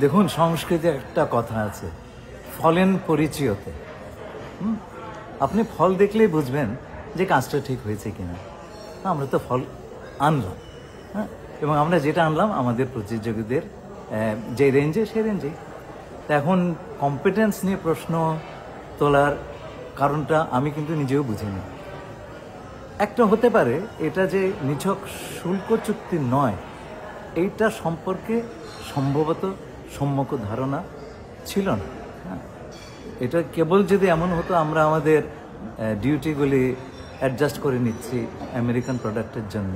দেখুন, সংস্কৃতে একটা কথা আছে, ফলেন পরিচয়তে। আপনি ফল দেখলেই বুঝবেন যে কাজটা ঠিক হয়েছে কিনা। আমরা তো ফল আনলাম, হ্যাঁ, এবং আমরা যেটা আনলাম আমাদের প্রতিযোগীদের যে রেঞ্জে, সেই রেঞ্জেই। এখন কম্পিটেন্স নিয়ে প্রশ্ন তোলার কারণটা আমি কিন্তু নিজেও বুঝিনি। একটা হতে পারে এটা যে নিছক শুল্ক চুক্তি নয়, এইটা সম্পর্কে সম্ভবত সম্যক ধারণা ছিল না। হ্যাঁ, এটা কেবল যদি এমন হতো আমরা আমাদের ডিউটিগুলি অ্যাডজাস্ট করে নিচ্ছি আমেরিকান প্রোডাক্টের জন্য,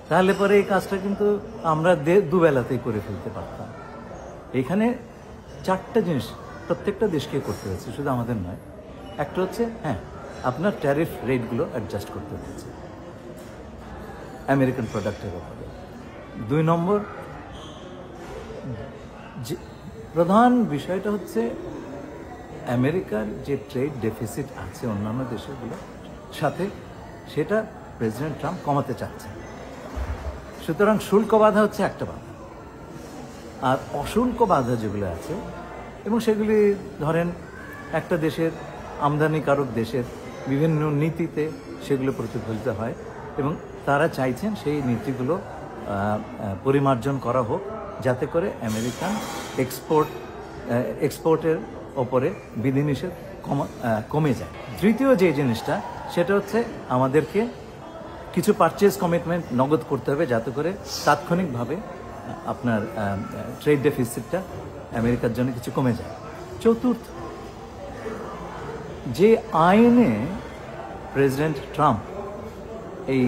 তাহলে পরে এই কাজটা কিন্তু আমরা দুবেলাতেই করে ফেলতে পারতাম। এখানে চারটা জিনিস প্রত্যেকটা দেশকে করতে হয়েছে, শুধু আমাদের নয়। একটা হচ্ছে, হ্যাঁ, আপনার ট্যারিফ রেটগুলো অ্যাডজাস্ট করতে হয়েছে আমেরিকান প্রোডাক্টের উপরে। 2 নম্বর, যে প্রধান বিষয়টা হচ্ছে আমেরিকার যে ট্রেড ডেফিসিট আছে অন্যান্য দেশগুলোর সাথে, সেটা প্রেসিডেন্ট ট্রাম্প কমাতে চাচ্ছে। সুতরাং শুল্ক বাধা হচ্ছে একটা বাধা, আর অশুল্ক বাধা যেগুলো আছে, এবং সেগুলি ধরেন একটা দেশের আমদানিকারক দেশের বিভিন্ন নীতিতে সেগুলো প্রতিফলিত হয়, এবং তারা চাইছেন সেই নীতিগুলো পরিমার্জন করা হোক, যাতে করে আমেরিকান এক্সপোর্টের ওপরে বিধিনিষেধ কমে যায়। তৃতীয় যে জিনিসটা, সেটা হচ্ছে আমাদেরকে কিছু পারচেজ কমিটমেন্ট নগদ করতে হবে, যাতে করে তাৎক্ষণিকভাবে আপনার ট্রেড ডেফিসিটটা আমেরিকার জন্য কিছু কমে যায়। চতুর্থ, যে আইনে প্রেসিডেন্ট ট্রাম্প এই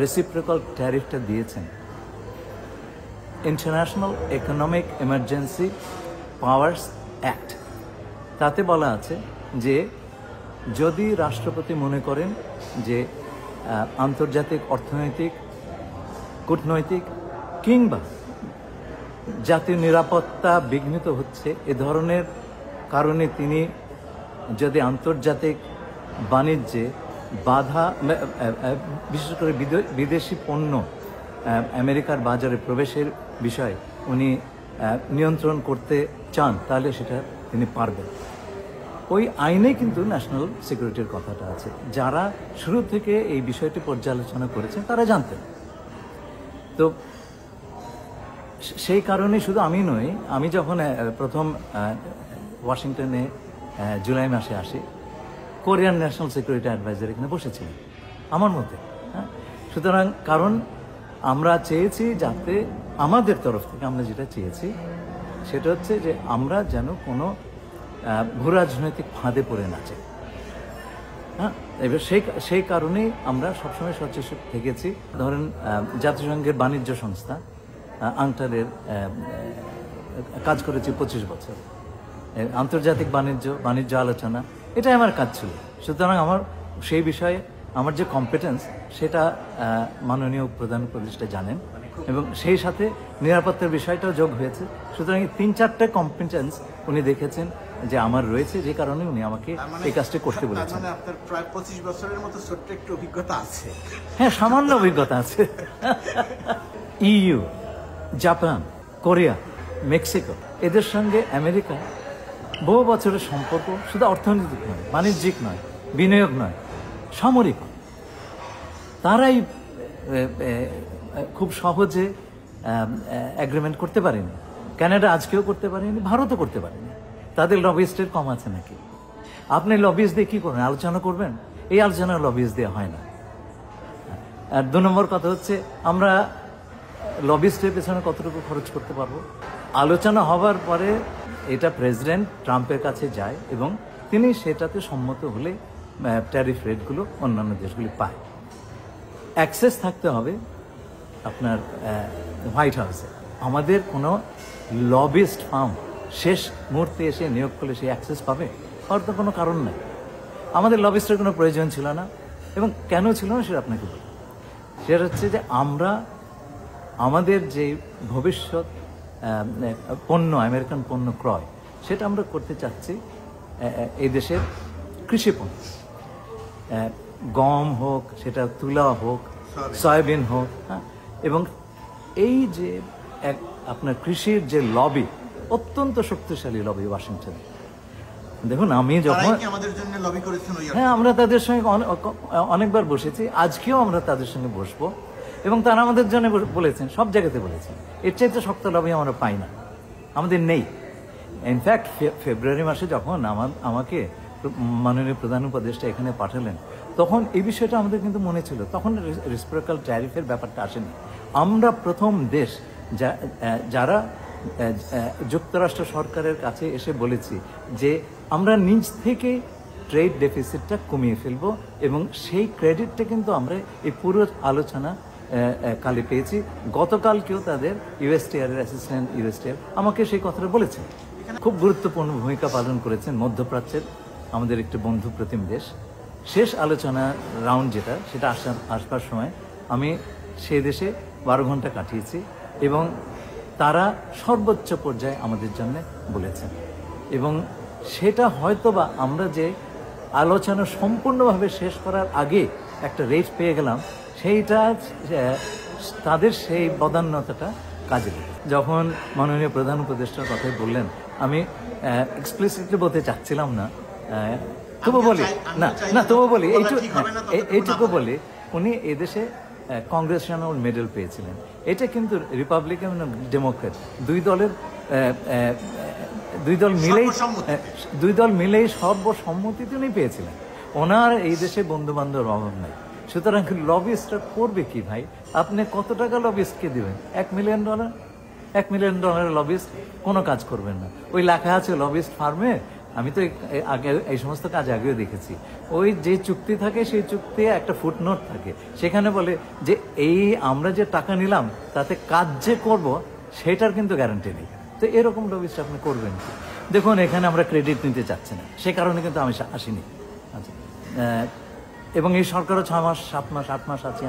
রেসিপ্রোকাল ট্যারিফটা দিয়েছেন, international economic emergency powers act, তাতে বলা আছে যে যদি রাষ্ট্রপতি মনে করেন যে আন্তর্জাতিক অর্থনৈতিক, কূটনৈতিক কিংবা জাতীয় নিরাপত্তা বিঘ্নিত হচ্ছে, এ ধরনের কারণে তিনি যদি আন্তর্জাতিক বাণিজ্যে বাধা, বিশেষ করে বিদেশি পণ্য আমেরিকার বাজারে প্রবেশের বিষয়ে উনি নিয়ন্ত্রণ করতে চান, তাহলে সেটা তিনি পারবেন। ওই আইনে কিন্তু ন্যাশনাল সিকিউরিটির কথাটা আছে। যারা শুরু থেকে এই বিষয়টি পর্যালোচনা করেছেন তারা জানতেন। তো সেই কারণে শুধু আমি নই, আমি যখন প্রথম ওয়াশিংটনে জুলাই মাসে আসি, কোরিয়ান ন্যাশনাল সিকিউরিটি অ্যাডভাইজার এখানে বসেছিলেন আমার মতে। হ্যাঁ, সুতরাং কারণ আমরা চেয়েছি যাতে আমাদের তরফ থেকে আমরা যেটা চেয়েছি সেটা হচ্ছে যে আমরা যেন কোনো ভূরাজনৈতিক ফাঁদে পড়ে না যাই। হ্যাঁ, এবার সেই কারণেই আমরা সবসময় সচেতন থেকেছি। ধরেন জাতিসংঘের বাণিজ্য সংস্থা আংটারের কাজ করেছি 25 বছর, আন্তর্জাতিক বাণিজ্য আলোচনা, এটাই আমার কাজ ছিল। সুতরাং আমার সেই বিষয়ে আমার যে কম্পিটেন্স, সেটা মাননীয় প্রধান উপদেষ্টা জানেন, এবং সেই সাথে নিরাপত্তার বিষয়টাও যোগ হয়েছে। সুতরাং এই 3-4টে কম্পিটেন্স উনি দেখেছেন যে আমার রয়েছে, যে কারণে উনি আমাকে এই কাজটা করতে বলেছেন। আপনার প্রায় 25 বছরের মতো ছোট্ট একটু অভিজ্ঞতা আছে। হ্যাঁ, সামান্য অভিজ্ঞতা আছে। ইইউ, জাপান, কোরিয়া, মেক্সিকো, এদের সঙ্গে আমেরিকা বহু বছরের সম্পর্ক, শুধু অর্থনৈতিক নয়, বাণিজ্যিক নয়, বিনিয়োগ নয়, সামরিক। তারাই খুব সহজে এগ্রিমেন্ট করতে পারেনি। কানাডা আজকেও করতে পারেনি, ভারতও করতে পারেনি। তাদের লবিস্টের কম আছে নাকি? আপনি লবিস্ট দিয়ে কী করবেন? আলোচনা করবেন? এই আলোচনা লবিস্ট দিয়ে হয় না। আর 2 নম্বর কথা হচ্ছে, আমরা লবিস্টের পেছনে কতটুকু খরচ করতে পারবো? আলোচনা হবার পরে এটা প্রেসিডেন্ট ট্রাম্পের কাছে যায়, এবং তিনি সেটাতে সম্মত হলে ট্যারিফ রেটগুলো অন্যান্য দেশগুলি পায়। অ্যাক্সেস থাকতে হবে আপনার হোয়াইট হাউসে। আমাদের কোনো লবিস্ট ফার্ম শেষ মুহূর্তে এসে নিয়োগ করলে সেই অ্যাক্সেস পাবে? হওয়ার তো কোনো কারণ নেই। আমাদের লবিস্টের কোনো প্রয়োজন ছিল না, এবং কেন ছিল না সেটা আপনাকে বলি। সেটা হচ্ছে যে আমরা আমাদের যে ভবিষ্যৎ পণ্য, আমেরিকান পণ্য ক্রয়, সেটা আমরা করতে চাচ্ছি এই দেশের কৃষি পণ্য, গম হোক, সেটা তুলা হোক, সয়াবিন হোক। হ্যাঁ, এবং এই যে আপনার কৃষির যে লবি, অত্যন্ত শক্তিশালী লবি ওয়াশিংটনে। দেখুন আমি তারাই যখন কি আমাদের জন্য লবি করেছেন ওই হ্যাঁ, আমরা তাদের সঙ্গে অনেকবার বসেছি, আজকেও আমরা তাদের সঙ্গে বসবো, এবং তারা আমাদের জন্য বলেছেন, সব জায়গাতে বলেছেন, এর চাইতে শক্ত লবি আমরা পাই না, আমাদের নেই। ইনফ্যাক্ট ফেব্রুয়ারি মাসে যখন আমাকে মাননীয় প্রধান উপদেষ্টা এখানে পাঠালেন, তখন এই বিষয়টা আমাদের কিন্তু মনে ছিল, তখন রেসিপ্রোকাল ট্যারিফের ব্যাপারটা আসেনি। আমরা প্রথম দেশ যারা যুক্তরাষ্ট্র সরকারের কাছে এসে বলেছি যে আমরা নিজ থেকে ট্রেড ডেফিসিটটা কমিয়ে ফেলবো, এবং সেই ক্রেডিটটা কিন্তু আমরা এই পুরো আলোচনা কালে পেয়েছি। গতকালকেও তাদের ইউএসটিআর এর অ্যাসিস্ট্যান্ট ইউএসটিআর আমাকে সেই কথাটা বলেছেন। খুব গুরুত্বপূর্ণ ভূমিকা পালন করেছেন মধ্যপ্রাচ্যের আমাদের একটি বন্ধু প্রতিম দেশ। শেষ আলোচনা রাউন্ড সেটা আসবার সময় আমি সে দেশে 12 ঘন্টা কাটিয়েছি, এবং তারা সর্বোচ্চ পর্যায়ে আমাদের জন্য বলেছেন, এবং সেটা হয়তোবা আমরা যে আলোচনা সম্পূর্ণভাবে শেষ করার আগে একটা রেট পেয়ে গেলাম, সেইটা তাদের সেই বদান্যতাটা কাজে লেগে। যখন মাননীয় প্রধান উপদেষ্টার কথাই বললেন, আমি এক্সপ্লিসিটলি বলতে চাচ্ছিলাম না, তবু বলি তবু বলি এইটুকু বলি, উনি এদেশে কংগ্রেশনাল মেডেল পেয়েছিলেন। এটা কিন্তু রিপাবলিকান এবং ডেমোক্রেট দুই দল মিলেই সর্বসম্মতিতে উনি পেয়েছিলেন। ওনার এই দেশে বন্ধু বান্ধবের অভাব নাই। সুতরাং লবিস্টরা করবে কি ভাই? আপনি কত টাকা লবিস্টকে দিবেন? $1 মিলিয়ন? $1 মিলিয়ন লবিস্ট কোনো কাজ করবেন না। ওই লেখা আছে লবিস্ট ফার্মে, আমি তো আগে এই সমস্ত কাজ আগেও দেখেছি, ওই যে চুক্তি থাকে সেই চুক্তি একটা ফুটনোট থাকে, সেখানে বলে যে এই আমরা যে টাকা নিলাম তাতে কাজ যে করব সেটার কিন্তু গ্যারান্টি নেই। তো এরকম লবিস্ট আপনি করবেন কি? দেখুন, এখানে আমরা ক্রেডিট নিতে চাচ্ছি না, সে কারণে কিন্তু আমি আসিনি। আচ্ছা, এবং এই সরকারও 6 মাস 7 মাস 8 মাস আছি,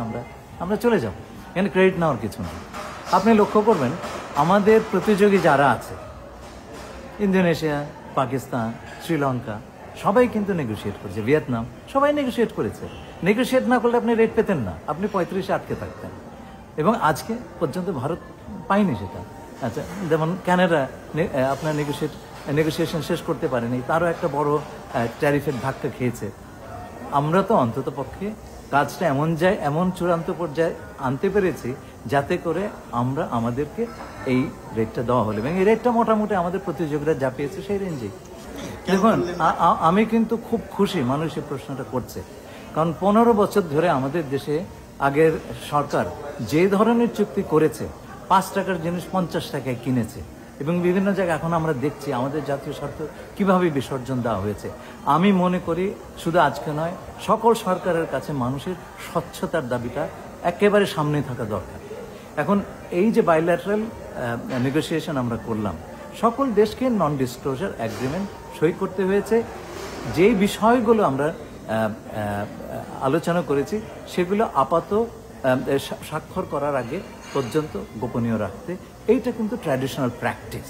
আমরা চলে যাব, এখানে ক্রেডিট নেওয়ার কিছু নেই। আপনি লক্ষ্য করবেন আমাদের প্রতিযোগী যারা আছে, ইন্দোনেশিয়া, পাকিস্তান, শ্রীলঙ্কা, সবাই কিন্তু নেগোশিয়েট করেছে, ভিয়েতনাম, সবাই নেগোশিয়েট করেছে। নেগোশিয়েট না করলে আপনি রেট পেতেন না, আপনি 35-এ আটকে থাকতেন, এবং আজকে পর্যন্ত ভারত পায়নি সেটা। আচ্ছা, যেমন কানাডা আপনার নেগোসিয়েশন শেষ করতে পারেনি, তারও একটা বড় ট্যারিফের ধাক্কা খেয়েছে। আমরা তো অন্তত পক্ষে কাজটা এমন চূড়ান্ত পর্যায়ে আনতে পেরেছি যাতে করে আমাদেরকে এই রেটটা দেওয়া হলো, এবং এই রেটটা মোটামুটি আমাদের প্রতিযোগীরা যা পেয়েছে সেই রেঞ্জেই। দেখুন, আমি কিন্তু খুব খুশি মানুষ এই প্রশ্নটা করছে, কারণ 15 বছর ধরে আমাদের দেশে আগের সরকার যে ধরনের চুক্তি করেছে, 5 টাকার জিনিস 50 টাকায় কিনেছে, এবং বিভিন্ন জায়গায় এখন আমরা দেখছি আমাদের জাতীয় স্বার্থ কিভাবে বিসর্জন দেওয়া হয়েছে। আমি মনে করি শুধু আজকে নয়, সকল সরকারের কাছে মানুষের স্বচ্ছতার দাবিটা একেবারে সামনে থাকা দরকার। এখন এই যে বাইল্যাটারাল নেগোসিয়েশন আমরা করলাম, সকল দেশকে নন ডিসক্লোজার এগ্রিমেন্ট সই করতে হয়েছে। যেই বিষয়গুলো আমরা আলোচনা করেছি সেগুলো আপাতত স্বাক্ষর করার আগে পর্যন্ত গোপনীয় রাখতে, এইটা কিন্তু ট্র্যাডিশনাল প্র্যাকটিস।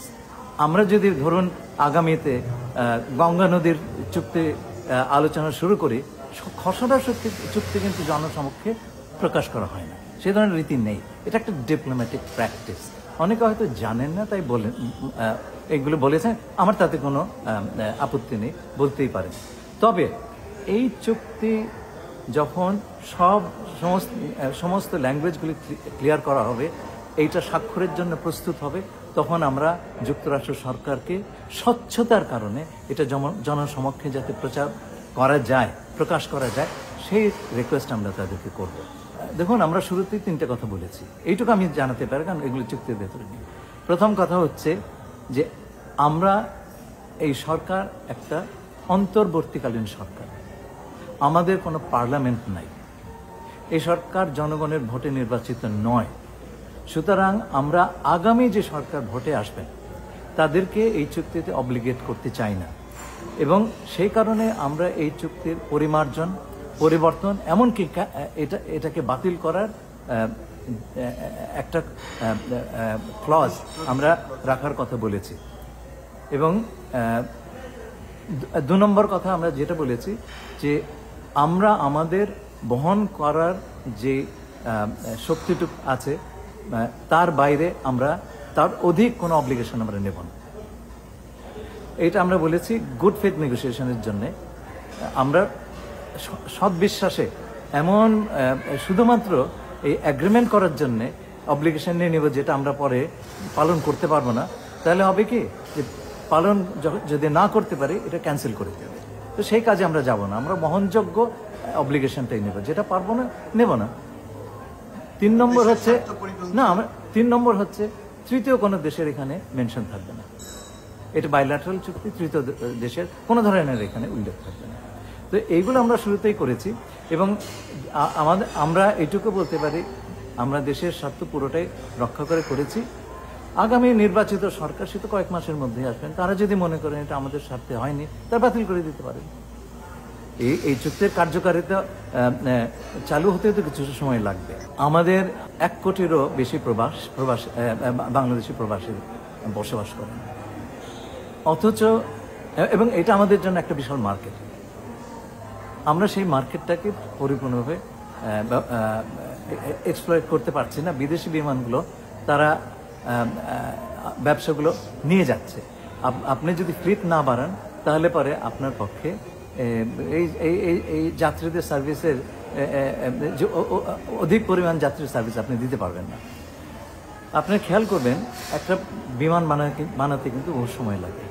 আমরা যদি ধরুন আগামীতে গঙ্গা নদীর চুক্তি আলোচনা শুরু করি, খসড়া চুক্তি কিন্তু জনসমক্ষে প্রকাশ করা হয় না, সে ধরনের রীতি নেই। এটা একটা ডিপ্লোম্যাটিক প্র্যাকটিস। অনেকে হয়তো জানেন না, তাই বলেন এগুলো বলেছেন, আমার তাতে কোনো আপত্তি নেই, বলতেই পারেন। তবে এই চুক্তি যখন সমস্ত ল্যাঙ্গুয়েজগুলি ক্লিয়ার করা হবে, এইটা স্বাক্ষরের জন্য প্রস্তুত হবে, তখন আমরা যুক্তরাষ্ট্র সরকারকে স্বচ্ছতার কারণে এটা জনসমক্ষে যাতে প্রকাশ করা যায়, সেই রিকোয়েস্ট আমরা তাদেরকে করব। দেখুন, আমরা শুরুতেই 3টে কথা বলেছি, এইটুকু আমি জানাতে পারি, কারণ এগুলো চুক্তির ভেতরে নেই। প্রথম কথা হচ্ছে যে আমরা এই সরকার একটা অন্তর্বর্তীকালীন সরকার, আমাদের কোনো পার্লামেন্ট নাই, এই সরকার জনগণের ভোটে নির্বাচিত নয়। সুতরাং আমরা আগামী যে সরকার ভোটে আসবেন তাদেরকে এই চুক্তিতে অব্লিগেট করতে চাই না, এবং সেই কারণে আমরা এই চুক্তির পরিবর্তন, এমনকি এটাকে বাতিল করার একটা ক্লজ আমরা রাখার কথা বলেছি। এবং 2 নম্বর কথা আমরা যেটা বলেছি যে আমরা আমাদের বহন করার যে শক্তিটুকু আছে তার বাইরে তার অধিক কোনো অব্লিগেশন আমরা নেব না। এটা আমরা বলেছি গুড ফেথ নেগোসিয়েশনের জন্য আমরা সৎ বিশ্বাসে এমন শুধুমাত্র এই অ্যাগ্রিমেন্ট করার জন্য অব্লিগেশন নিয়ে নেব যেটা আমরা পরে পালন করতে পারবো না, তাহলে হবে কি যে পালন যদি না করতে পারি এটা ক্যান্সেল করে দেবে। তো সেই কাজে আমরা যাব না, আমরা বহনযোগ্য অব্লিগেশনটাই নেব, যেটা পারবো না নেব না। 3 নম্বর হচ্ছে না, আমরা 3 নম্বর হচ্ছে তৃতীয় কোনো দেশের এখানে মেনশন থাকবে না। এটা বাইল্যাটারাল চুক্তি, তৃতীয় দেশের কোনো ধরনের এখানে উল্লেখ থাকবে না। তো এইগুলো আমরা শুরুতেই করেছি এবং আমরা এইটুকু বলতে পারি আমরা দেশের স্বার্থ পুরোটাই রক্ষা করেছি। আগামী নির্বাচিত সরকার সে তো কয়েক মাসের মধ্যেই আসবেন, তারা যদি মনে করেন এটা আমাদের স্বার্থে হয়নি তারা বাতিল করে দিতে পারেন। এই চুক্তির কার্যকারিতা চালু হতে তো কিছু সময় লাগবে। আমাদের 1 কোটিরও বেশি বাংলাদেশি প্রবাসী বসবাস করেন, অথচ এবং এটা আমাদের জন্য একটা বিশাল মার্কেট। আমরা সেই মার্কেটটাকে পরিপূর্ণভাবে এক্সপ্লয়েট করতে পারছি না। বিদেশি বিমানগুলো তারা ব্যবসাগুলো নিয়ে যাচ্ছে। আপনি যদি ফ্লিট না বাড়ান তাহলে পরে আপনার পক্ষে এই যাত্রীদের সার্ভিসের অধিক পরিমাণ যাত্রীর সার্ভিস আপনি দিতে পারবেন না। আপনি খেয়াল করবেন একটা বিমান বানাতে কিন্তু বহু সময় লাগে।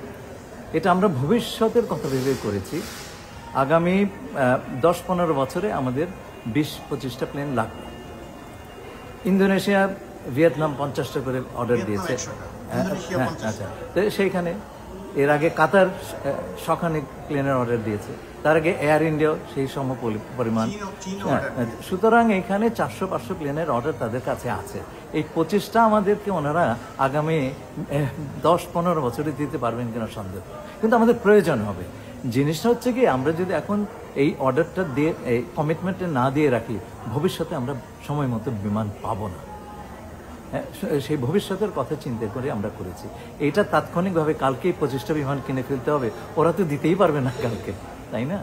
এটা আমরা ভবিষ্যতের কথা ভেবে করেছি। আগামী 10-15 বছরে আমাদের 20-25টা প্লেন লাগবে। ইন্দোনেশিয়া, ভিয়েতনাম 50টা করে অর্ডার দিয়েছে। আচ্ছা, তো সেইখানে এর আগে কাতার শখানেক প্লেনের অর্ডার দিয়েছে, তার আগে এয়ার ইন্ডিয়াও সেই সম পরিমাণ। সুতরাং এখানে 400-500 প্লেনের অর্ডার তাদের কাছে আছে। এই 25টা আমাদেরকে ওনারা আগামী 10-15 বছরে দিতে পারবেন কিনা সন্দেহ, কিন্তু আমাদের প্রয়োজন হবে। জিনিসটা হচ্ছে কি, আমরা যদি এখন এই অর্ডারটা দিয়ে এই কমিটমেন্টটা না দিয়ে রাখি, ভবিষ্যতে আমরা সময় মতো বিমান পাবো না। সেই ভবিষ্যতের কথা চিন্তা করে আমরা করেছি। এইটা তাৎক্ষণিকভাবে কালকেই 25টা বিমান কিনে ফেলতে হবে, ওরা তো দিতেই পারবে না কালকে, তাই না?